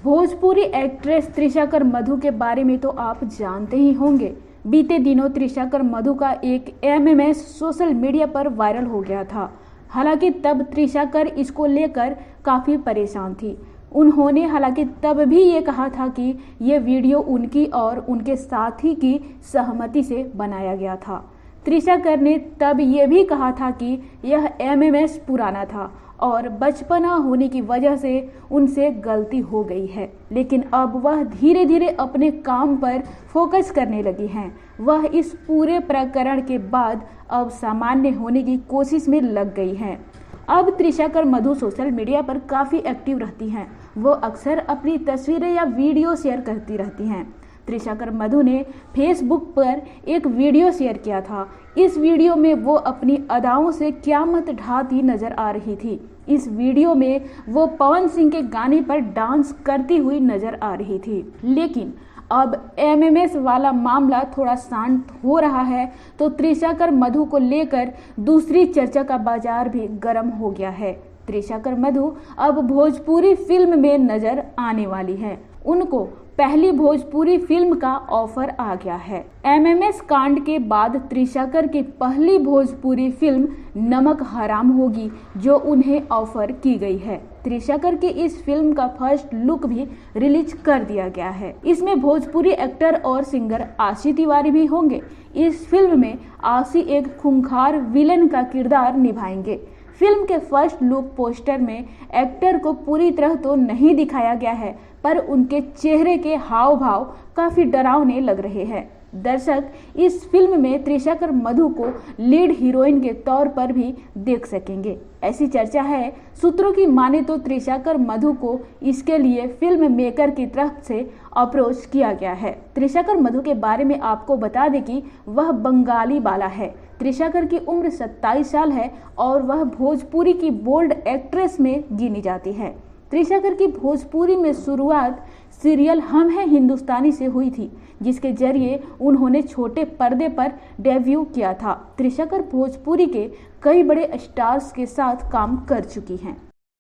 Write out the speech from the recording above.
Bhojpuri actress Trisha Kar मधु के बारे में तो आप जानते ही होंगे। बीते दिनों त्रिशाकर मधु का एक एमएमएस सोशल मीडिया पर वायरल हो गया था। हालांकि तब त्रिशाकर इसको लेकर काफ़ी परेशान थी। उन्होंने हालांकि तब भी ये कहा था कि ये वीडियो उनकी और उनके साथी की सहमति से बनाया गया था। त्रिशाकर ने तब ये भी कहा था कि यह एमएमएस पुराना था और बचपना होने की वजह से उनसे गलती हो गई है, लेकिन अब वह धीरे धीरे अपने काम पर फोकस करने लगी हैं। वह इस पूरे प्रकरण के बाद अब सामान्य होने की कोशिश में लग गई हैं। अब त्रिशाकर मधु सोशल मीडिया पर काफ़ी एक्टिव रहती हैं। वो अक्सर अपनी तस्वीरें या वीडियो शेयर करती रहती हैं। त्रिशाकर मधु ने फेसबुक पर एक वीडियो शेयर किया था। इस वीडियो में वो अपनी अदाओं से क़यामत ढाती नजर आ रही थी। इस वीडियो में वो पवन सिंह के गाने पर डांस करती हुई नजर आ रही थी। लेकिन अब एमएमएस वाला मामला थोड़ा शांत हो रहा है तो त्रिशाकर मधु को लेकर दूसरी चर्चा का बाजार भी गर्म हो गया है। त्रिशाकर मधु अब भोजपुरी फिल्म में नजर आने वाली है। उनको पहली भोजपुरी फिल्म का ऑफर आ गया है। एमएमएस कांड के बाद त्रिशाकर की पहली भोजपुरी फिल्म नमक हराम होगी, जो उन्हें ऑफर की गई है। त्रिशाकर की इस फिल्म का फर्स्ट लुक भी रिलीज कर दिया गया है। इसमें भोजपुरी एक्टर और सिंगर आशी तिवारी भी होंगे। इस फिल्म में आशी एक खूंखार विलेन का किरदार निभाएंगे। फिल्म के फर्स्ट लुक पोस्टर में एक्टर को पूरी तरह तो नहीं दिखाया गया है, पर उनके चेहरे के हाव भाव काफ़ी डरावने लग रहे हैं। दर्शक इस फिल्म में त्रिशाकर मधु को लीड हीरोइन के तौर पर भी देख सकेंगे, ऐसी चर्चा है। सूत्रों की माने तो त्रिशाकर मधु को इसके लिए फिल्म मेकर की तरफ से अप्रोच किया गया है। त्रिशाकर मधु के बारे में आपको बता दें कि वह बंगाली बाला है। त्रिशाकर की उम्र 27 साल है और वह भोजपुरी की बोल्ड एक्ट्रेस में गिनी जाती है। त्रिशाकर की भोजपुरी में शुरुआत सीरियल हम हैं हिंदुस्तानी से हुई थी, जिसके जरिए उन्होंने छोटे पर्दे पर डेब्यू किया था। त्रिशाकर भोजपुरी के कई बड़े स्टार्स के साथ काम कर चुकी हैं।